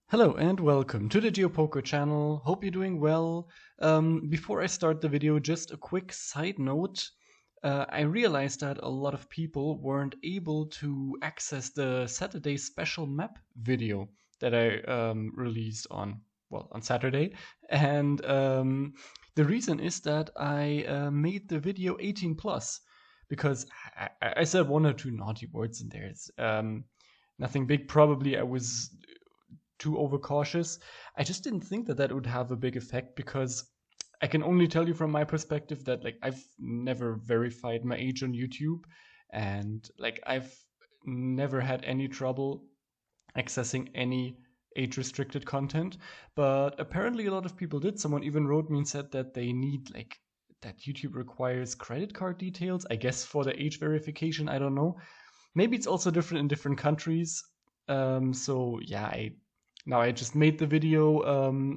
Hello and welcome to the GeoPoker channel. Hope you're doing well. Before I start the video, just a quick side note. I realized that a lot of people weren't able to access the Saturday special map video that I released on Saturday. And the reason is that I made the video 18 plus because I said one or two naughty words in there. It's nothing big. Probably I was too overcautious. I just didn't think that that would have a big effect because I can only tell you from my perspective that I've never verified my age on YouTube, and I've never had any trouble accessing any age restricted content. But apparently a lot of people did. Someone even wrote me and said that they need that YouTube requires credit card details, I guess for the age verification. I don't know. Maybe it's also different in different countries. So yeah, I just made the video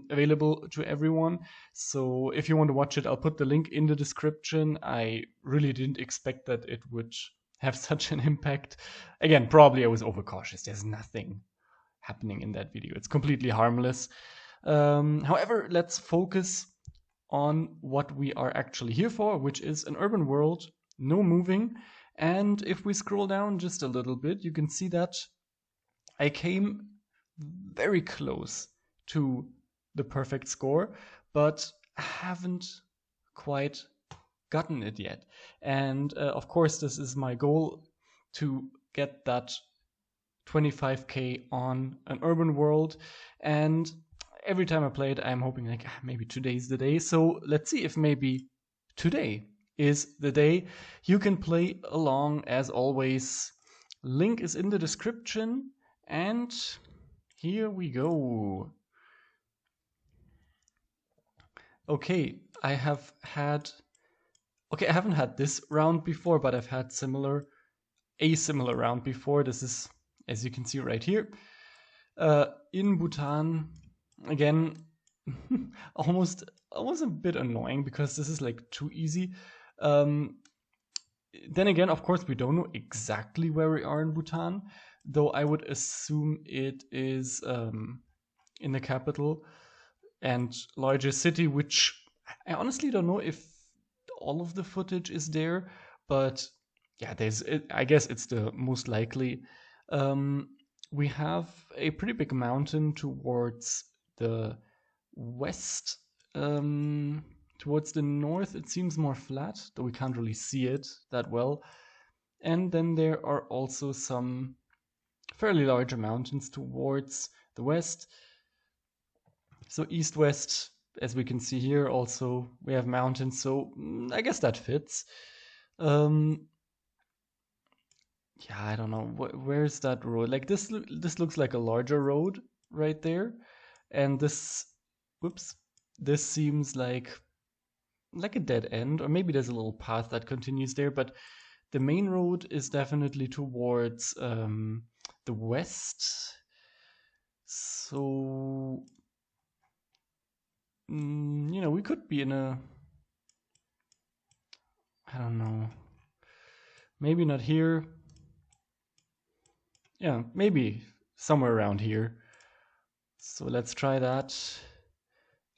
available to everyone. So if you want to watch it, I'll put the link in the description. I really didn't expect that it would have such an impact. Again, probably I was overcautious. There's nothing happening in that video. It's completely harmless. However, let's focus on what we are actually here for, which is an urban world, no moving. And if we scroll down just a little bit, you can see that I came very close to the perfect score, but haven't quite gotten it yet. And of course, this is my goal to get that 25k on an urban world. And every time I play it, I'm hoping maybe today's the day. So let's see if maybe today is the day. You can play along as always. Link is in the description, and here we go. Okay, I haven't had this round before, but I've had a similar round before. This is, as you can see right here, in Bhutan. Again, almost a bit annoying because this is too easy. Then again, of course, we don't know exactly where we are in Bhutan, though I would assume it is in the capital and largest city, which I honestly don't know if all of the footage is there, but yeah, I guess it's the most likely. We have a pretty big mountain towards the west. Towards the north, it seems more flat, though we can't really see it that well. And then there are also some fairly large mountains towards the west. So east-west, as we can see here, also we have mountains. So I guess that fits. Yeah, I don't know. Where's that road? This looks like a larger road right there, and whoops, this seems like a dead end, or maybe there's a little path that continues there. But the main road is definitely towards the west. So we could be in I don't know, maybe not here. Yeah, maybe somewhere around here. So let's try that.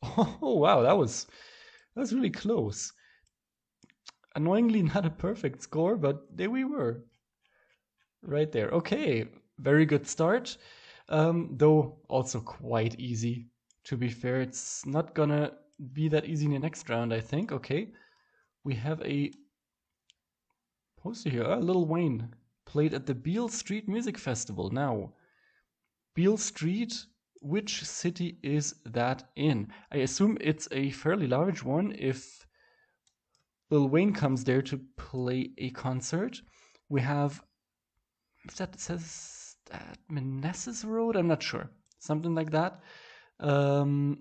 Oh wow, that was really close. Annoyingly not a perfect score, but there we were. Right there. Okay, very good start. Though also quite easy. To be fair, it's not gonna be that easy in the next round, I think. Okay, we have a poster here. Lil Wayne played at the Beale Street Music Festival. Now, Beale Street, which city is that in? I assume it's a fairly large one if Lil Wayne comes there to play a concert. We have, if that says that Manassas Road, I'm not sure. Something like that. Okay,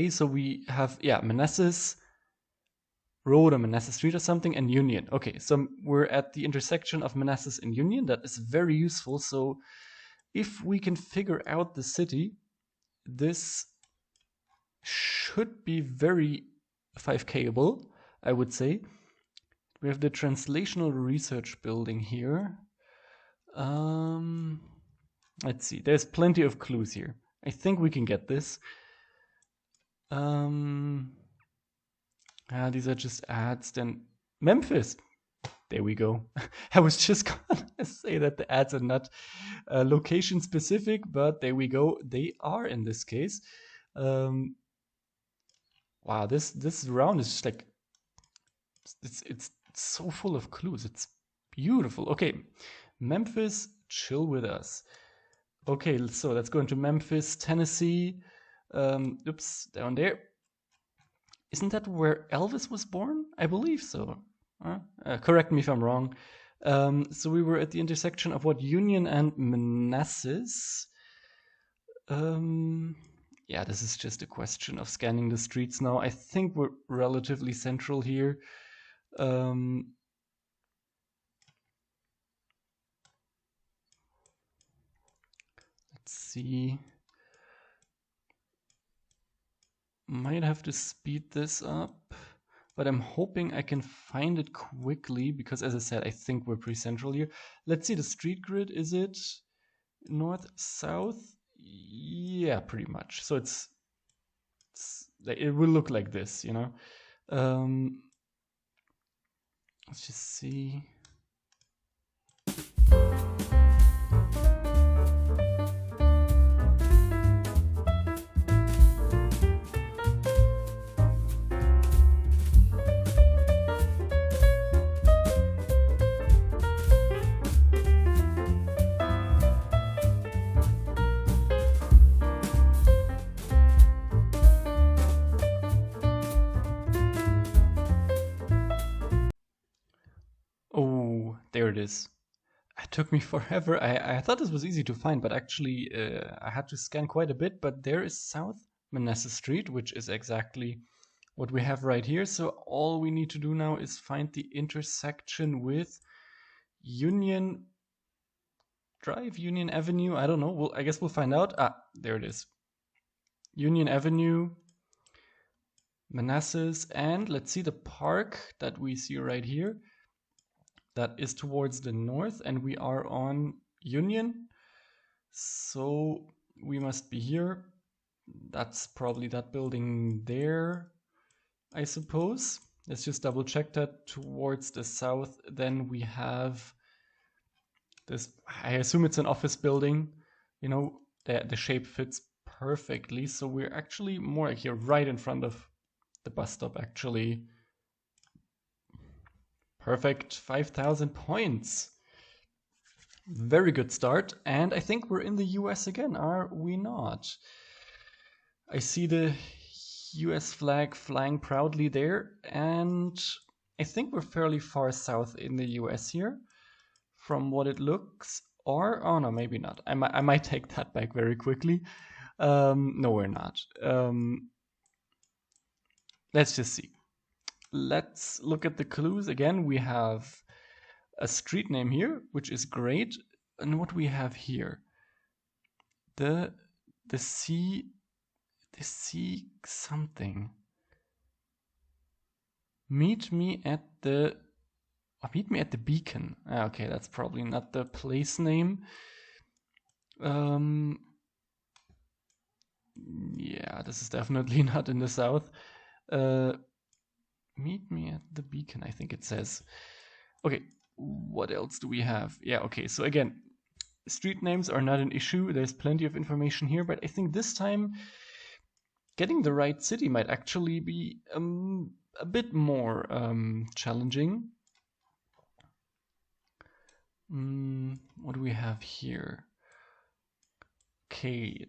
so we have, Manassas Road or Manassas Street or something, and Union. Okay, so we're at the intersection of Manassas and Union. That is very useful. So if we can figure out the city, this should be very 5Kable, I would say. We have the Translational Research Building here. Let's see. There's plenty of clues here. I think we can get this. These are just ads. Then Memphis. There we go. I was just gonna say that the ads are not location specific, but there we go. They are in this case. Wow, this round is just like it's so full of clues. It's beautiful. Okay, Memphis, chill with us. Okay, so let's go into Memphis, Tennessee. Oops, down there. Isn't that where Elvis was born? I believe so. Correct me if I'm wrong. So we were at the intersection of what, Union and Manassas. Yeah, this is just a question of scanning the streets now. I think we're relatively central here. Let's see. Might have to speed this up, but I'm hoping I can find it quickly because, as I said, I think we're pretty central here. Let's see the street grid. Is it north, south? Yeah, pretty much. So it will look like this, you know. Let's just see. Oh, there it is. It took me forever. I thought this was easy to find, but actually I had to scan quite a bit. But there is South Manassas Street, which is exactly what we have right here. So all we need to do now is find the intersection with Union Drive, Union Avenue. I don't know. I guess we'll find out. There it is. Union Avenue, Manassas, and let's see the park that we see right here. That is towards the north, and we are on Union. So we must be here. That's probably that building there, I suppose. Let's just double check that. Towards the south, then we have this. I assume it's an office building. You know, the shape fits perfectly. So we're actually more like here, right in front of the bus stop, actually. Perfect, 5,000 points. Very good start. And I think we're in the US again, are we not? I see the US flag flying proudly there. And I think we're fairly far south in the US here, from what it looks. Or, oh no, maybe not. I might take that back very quickly. No, we're not. Let's just see. Let's look at the clues again. We have a street name here, which is great. And what we have here, the C something. Meet me at the beacon. Okay, that's probably not the place name. Yeah, this is definitely not in the south. Meet me at the beacon, I think it says. Okay, what else do we have? Yeah, okay, so again, street names are not an issue. There's plenty of information here, but I think this time getting the right city might actually be a bit more challenging. What do we have here? Okay,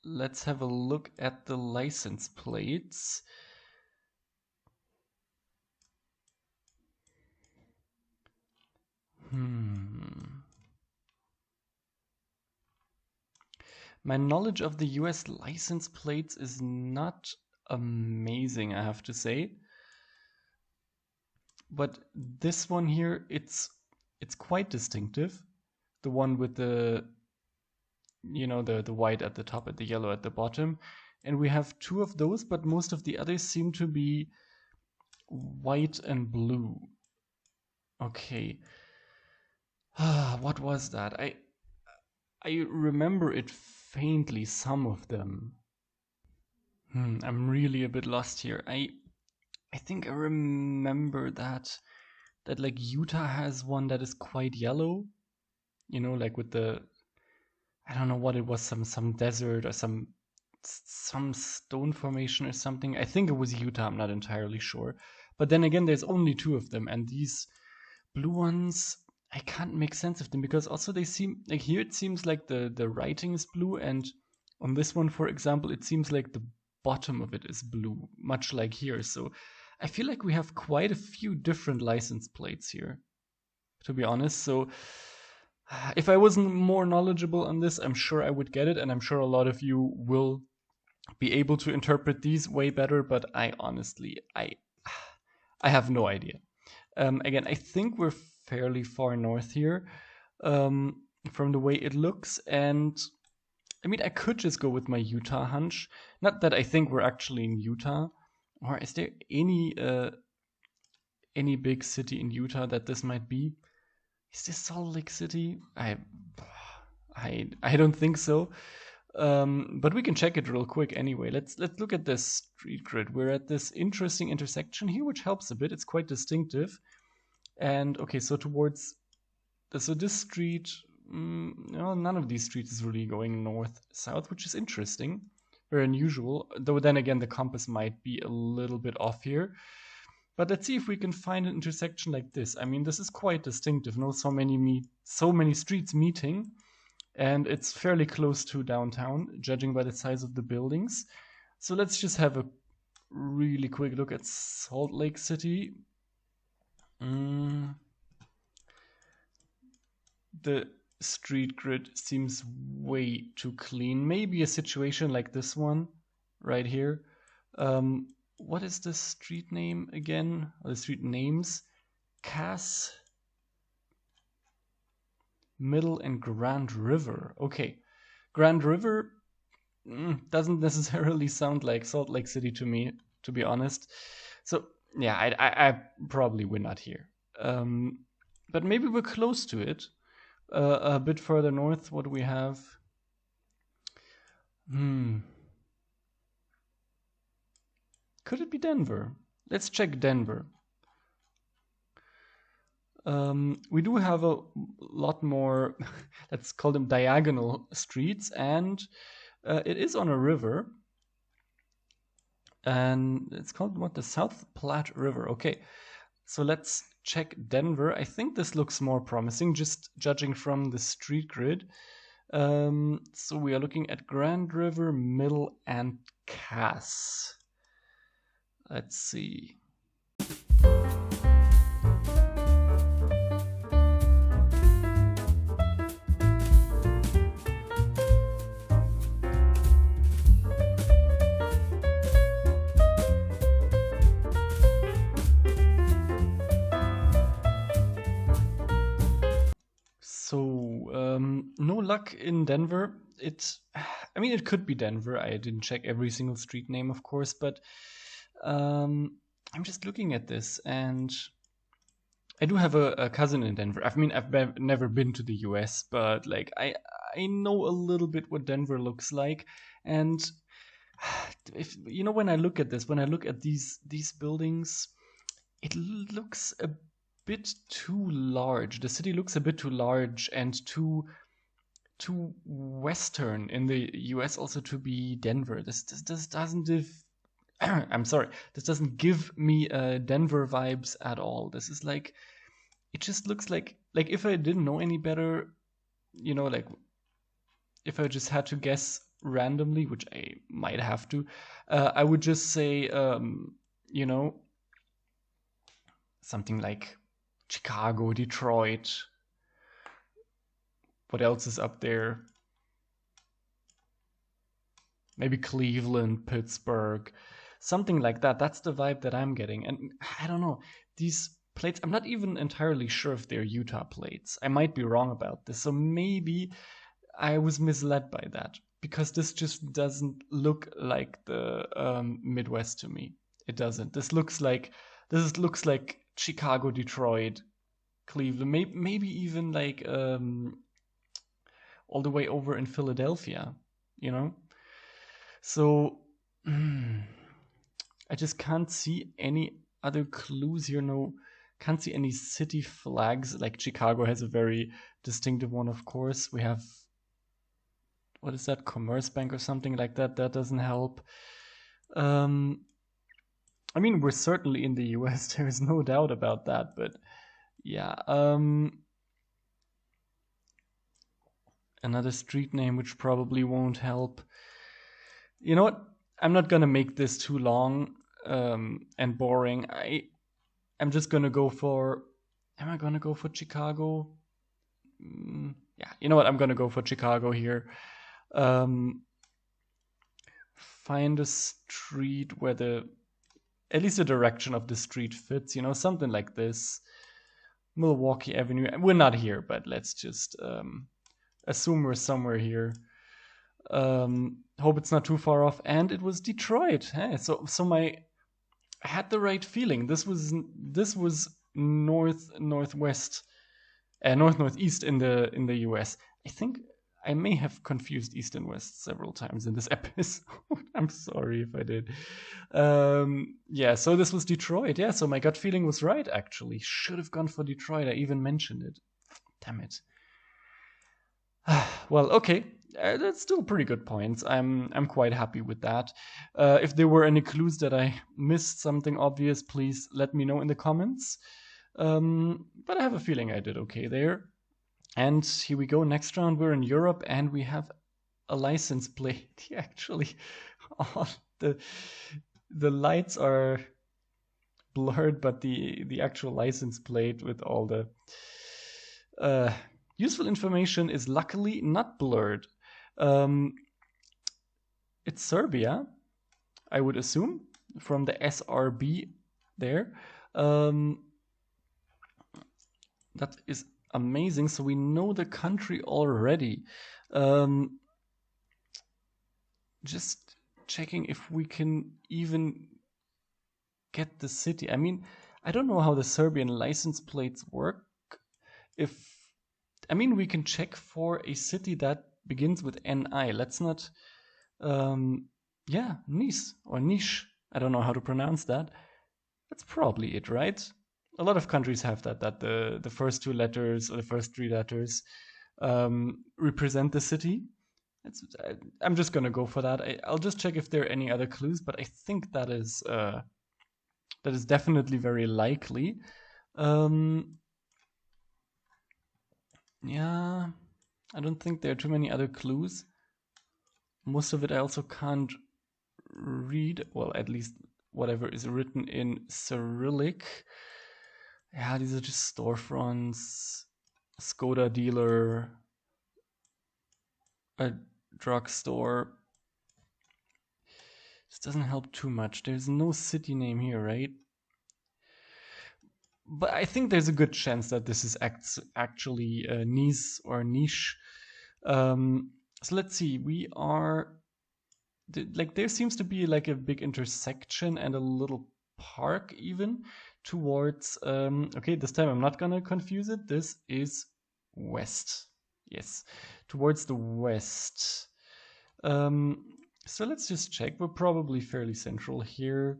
let's have a look at the license plates. My knowledge of the US license plates is not amazing, I have to say. But this one here, it's quite distinctive. The one with the, you know, the white at the top and the yellow at the bottom. And we have two of those, but most of the others seem to be white and blue. Okay. What was that? I remember it faintly, some of them. I'm really a bit lost here. I think I remember that like Utah has one that is quite yellow, like with the, I don't know what it was, some desert or some stone formation or something. I think it was Utah, I'm not entirely sure. But then again, there's only two of them, and these blue ones, I can't make sense of them because also they seem like, here it seems like the writing is blue, and on this one, for example, it seems like the bottom of it is blue, much like here. So I feel like we have quite a few different license plates here, to be honest. So if I wasn't more knowledgeable on this, I'm sure I would get it, and I'm sure a lot of you will be able to interpret these way better. But I honestly, I have no idea. Again, I think we're fairly far north here, from the way it looks, and I mean, I could just go with my Utah hunch. Not that I think we're actually in Utah, or is there any big city in Utah that this might be? Is this Salt Lake City? I don't think so. But we can check it real quick anyway. Let's look at this street grid. We're at this interesting intersection here, which helps a bit. It's quite distinctive. And okay, so this street, none of these streets is really going north south, which is interesting, very unusual. Though then again, the compass might be a little bit off here. But let's see if we can find an intersection like this. I mean, this is quite distinctive. No, so many streets meeting, and it's fairly close to downtown, judging by the size of the buildings. So let's just have a really quick look at Salt Lake City. The street grid seems way too clean. Maybe a situation like this one right here. What is the street name again? Or the street names? Cass, Middle, and Grand River. Okay. Grand River doesn't necessarily sound like Salt Lake City to me, to be honest. So, yeah, I probably win not here. But maybe we're close to it. A bit further north, what do we have? Could it be Denver? Let's check Denver. We do have a lot more, let's call them diagonal streets, and it is on a river. And it's called what? The South Platte River. Okay, so let's check Denver. I think this looks more promising, just judging from the street grid. So we are looking at Grand River, Middle, and Cass. Let's see. So, no luck in Denver. I mean, it could be Denver. I didn't check every single street name, of course, but I'm just looking at this, and I do have a cousin in Denver. I mean, I've never been to the US, but like I know a little bit what Denver looks like, and if when I look at this, when I look at these buildings, it looks a bit too large. The city looks a bit too large and too western in the US also to be Denver. This doesn't give I'm sorry. This doesn't give me Denver vibes at all. This is like, it just looks like if I didn't know any better, like if I just had to guess randomly, which I might have to, I would just say, something like Chicago, Detroit. What else is up there? Maybe Cleveland, Pittsburgh, something like that. That's the vibe that I'm getting. And I don't know, these plates, I'm not even entirely sure if they're Utah plates. I might be wrong about this. So maybe I was misled by that, because this just doesn't look like the Midwest to me. It doesn't. This looks like Chicago, Detroit, Cleveland, maybe even like all the way over in Philadelphia, you know? So I just can't see any other clues here. No, can't see any city flags. Like Chicago has a very distinctive one, of course. We have, what is that, Commerce Bank or something like that. That doesn't help. I mean, we're certainly in the US. There is no doubt about that. But yeah, another street name which probably won't help. You know what? I'm not gonna make this too long and boring. I'm just gonna go for. Am I gonna go for Chicago? Yeah, you know what? I'm gonna go for Chicago here. Find a street where at least the direction of the street fits. You know, something like this. Milwaukee Avenue. We're not here, but let's just assume we're somewhere here. Hope it's not too far off. And it was Detroit. Hey, so I had the right feeling. This was northeast in the US. I think I may have confused east and west several times in this episode. I'm sorry if I did. Yeah, so this was Detroit. Yeah, so my gut feeling was right, actually. Should have gone for Detroit. I even mentioned it. Damn it. Well, okay. That's still pretty good points. I'm quite happy with that. If there were any clues that I missed something obvious, please let me know in the comments. But I have a feeling I did okay there. And here we go. Next round, we're in Europe, and we have a license plate. Actually, all the lights are blurred, but the actual license plate with all the useful information is luckily not blurred. It's Serbia, I would assume, from the SRB there. That is amazing. So we know the country already. Just checking if we can even get the city. I mean, I don't know how the Serbian license plates work. We can check for a city that begins with NI. Let's not, Nice or Niche. I don't know how to pronounce that. That's probably it, right? A lot of countries have that the first two letters or the first three letters represent the city. I'm just gonna go for that. I'll just check if there are any other clues, but I think that is definitely very likely. Yeah, I don't think there are too many other clues. Most of it I also can't read. Well, at least whatever is written in Cyrillic. Yeah, these are just storefronts, Skoda dealer, a drugstore. This doesn't help too much. There's no city name here, right? But I think there's a good chance that this is actually Nice or Niche. So let's see. We are there seems to be like a big intersection and a little park even towards. Okay, this time I'm not gonna confuse it. This is west. Yes, towards the west. So let's just check. We're probably fairly central here.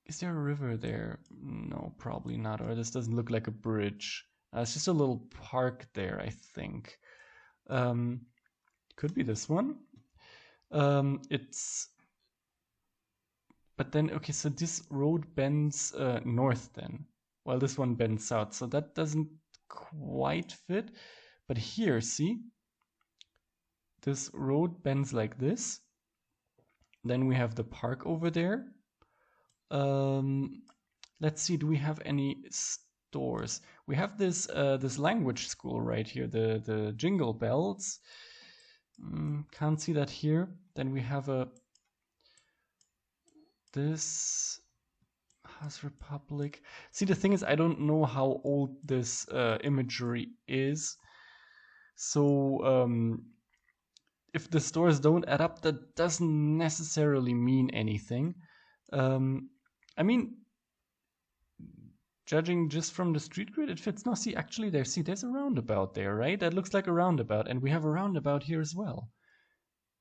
Is there a river there? No, probably not. Or this doesn't look like a bridge. It's just a little park there, I think. Could be this one. But then, okay, so this road bends north then. While this one bends south. So that doesn't quite fit. But here, see? This road bends like this. Then we have the park over there. Let's see, do we have any stores? We have this this language school right here, the Jingle Bells. Can't see that here. Then we have this House Republic. See, the thing is, I don't know how old this imagery is. So if the stores don't add up, that doesn't necessarily mean anything. I mean, Judging just from the street grid, it fits. No, see, actually there's a roundabout there, right? That looks like a roundabout, and we have a roundabout here as well.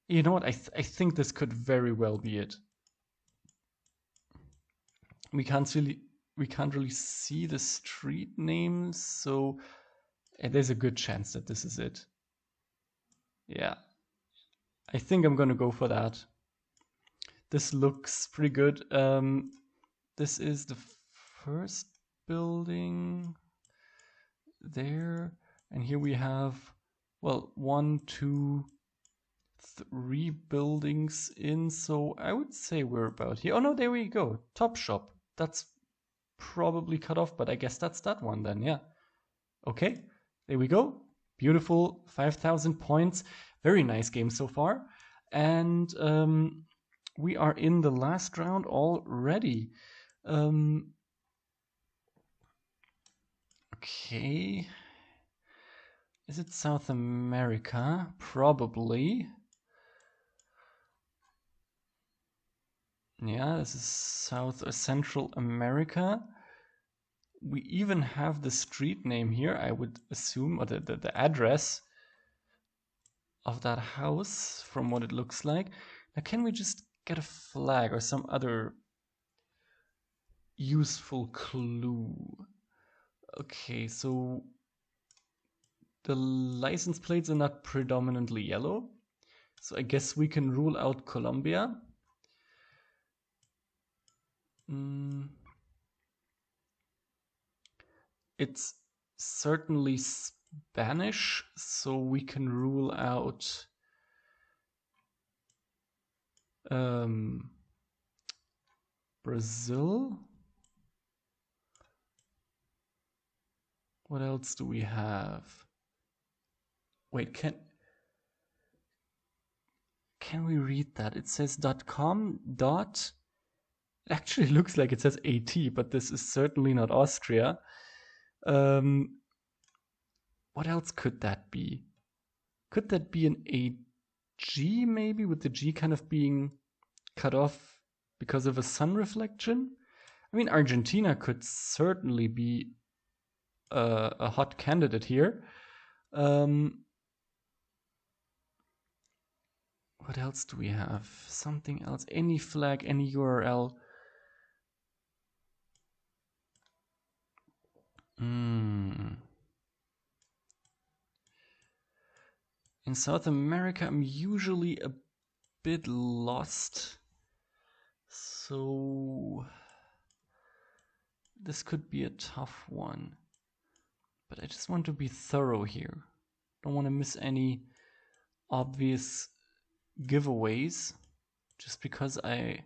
You know what? I think this could very well be it. We can't really see the street names, so there's a good chance that this is it. Yeah. I think I'm gonna go for that. This looks pretty good. This is the first building there, and here we have, well, 1, 2, 3 buildings in, so I would say we're about here. Oh no, there we go. Top shop. That's probably cut off, but I guess that's that one then, yeah. Okay, there we go. Beautiful, 5,000 points. Very nice game so far. And we are in the last round already. Okay. Is it South America? Probably. Yeah, this is South or Central America. We even have the street name here, I would assume, or the address of that house from what it looks like. Now, can we just get a flag or some other useful clue? Okay, so the license plates are not predominantly yellow, so I guess we can rule out Colombia. It's certainly Spanish, so we can rule out Brazil. What else do we have? Wait, can we read that? It says .com . It actually looks like it says AT, but this is certainly not Austria. What else could that be? Could that be an AG maybe, with the G kind of being cut off because of a sun reflection? I mean, Argentina could certainly be a hot candidate here. What else do we have? Something else? Any flag, any URL? In South America, I'm usually a bit lost. So this could be a tough one. But I just want to be thorough here. Don't want to miss any obvious giveaways just because I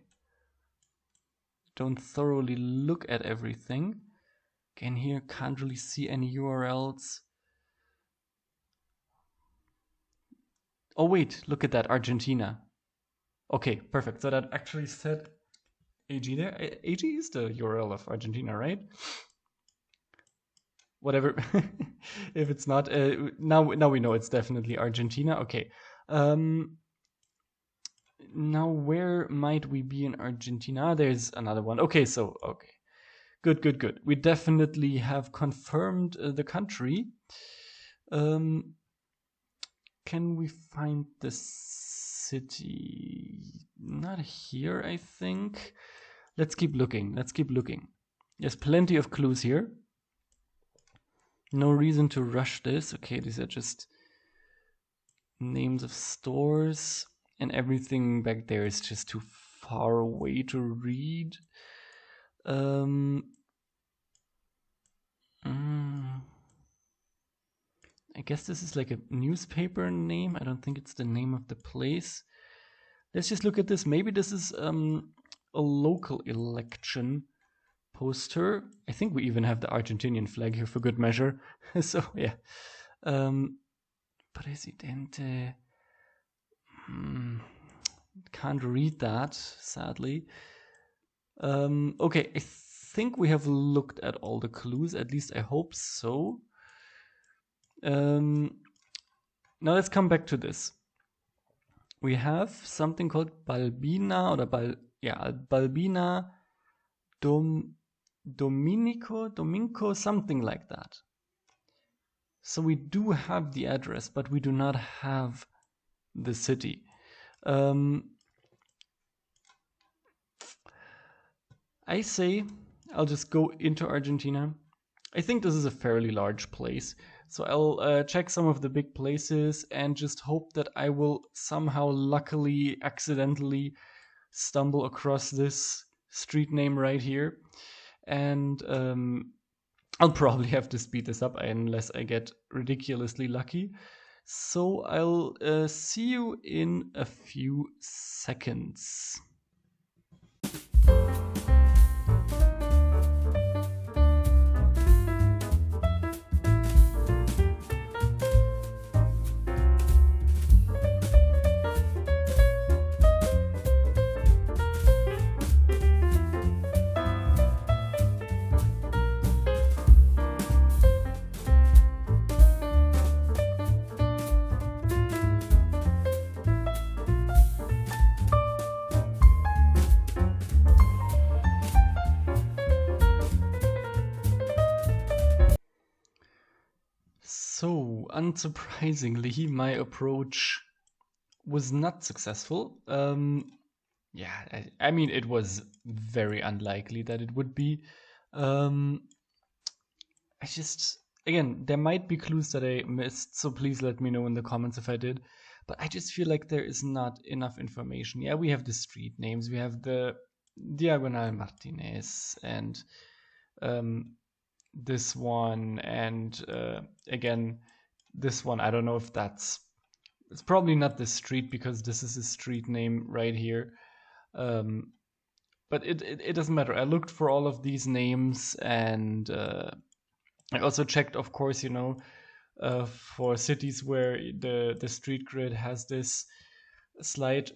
don't thoroughly look at everything. Again, here can't really see any URLs. Oh wait, look at that, Argentina. Okay, perfect. So that actually said AG there. AG is the URL of Argentina, right? Whatever. If it's not, now we know it's definitely Argentina. Okay. Now where might we be in Argentina? There's another one. Okay, so okay. Good. We definitely have confirmed the country. Can we find the city? Not here, I think. Let's keep looking. There's plenty of clues here. No reason to rush this. Okay, these are just names of stores, and everything back there is just too far away to read. I guess this is like a newspaper name. I don't think it's the name of the place. Let's just look at this. Maybe this is a local election poster. I think we even have the Argentinian flag here for good measure. So yeah. Presidente. Can't read that, sadly. Okay, I think we have looked at all the clues. At least I hope so. Now let's come back to this. We have something called Balbina or Balbina Dominico, something like that. So we do have the address, but we do not have the city. I say I'll just go into Argentina. I think this is a fairly large place. So I'll check some of the big places and just hope that I will somehow, luckily, accidentally stumble across this street name right here. And I'll probably have to speed this up unless I get ridiculously lucky. So I'll see you in a few seconds. So, unsurprisingly, my approach was not successful. Yeah, I mean, it was very unlikely that it would be. Um, I just, again, there might be clues that I missed, so please let me know in the comments if I did. But I just feel like there is not enough information. Yeah, we have the street names, we have the Diagonal Martinez, and um, this one, and again, this one. I don't know if it's probably not the street because this is a street name right here. But it doesn't matter. I looked for all of these names, and I also checked, of course, for cities where the street grid has this slight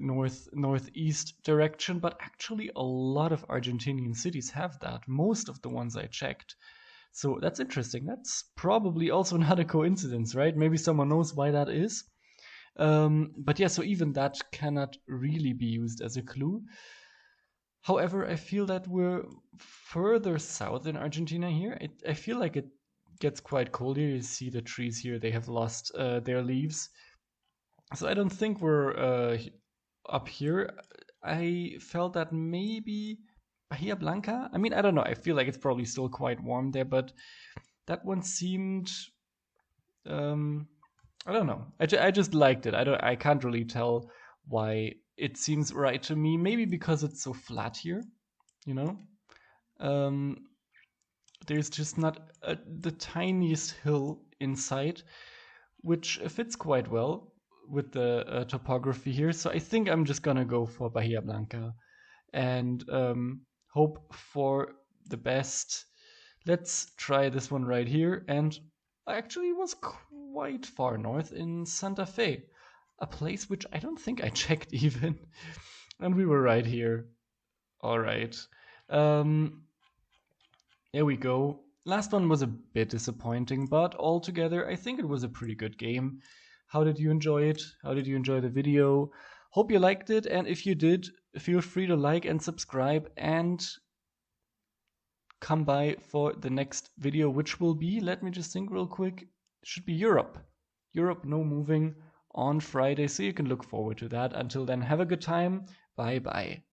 northeast direction. But actually, a lot of Argentinian cities have that. Most of the ones I checked. So that's interesting. That's probably also not a coincidence, right? Maybe someone knows why that is. But yeah, so even that cannot really be used as a clue. However, I feel that we're further south in Argentina here. I feel like it gets quite cold here. You see the trees here, they have lost their leaves. So I don't think we're up here. I felt that maybe Bahia Blanca. I mean, I don't know. I feel like it's probably still quite warm there, but that one seemed. I don't know. I just liked it. I can't really tell why it seems right to me. Maybe because it's so flat here, you know. Um, there's just not the tiniest hill in sight, which fits quite well with the topography here. So I think I'm just gonna go for Bahia Blanca and hope for the best. Let's try this one right here. And I actually was quite far north in Santa Fe, a place which I don't think I checked even. And we were right here. All right. There we go. Last one was a bit disappointing, but altogether, I think it was a pretty good game. How did you enjoy it? How did you enjoy the video? Hope you liked it, and if you did, feel free to like and subscribe and come by for the next video, which will be, let me just think real quick, should be Europe. Europe, no moving on Friday, so you can look forward to that. Until then, have a good time. Bye bye.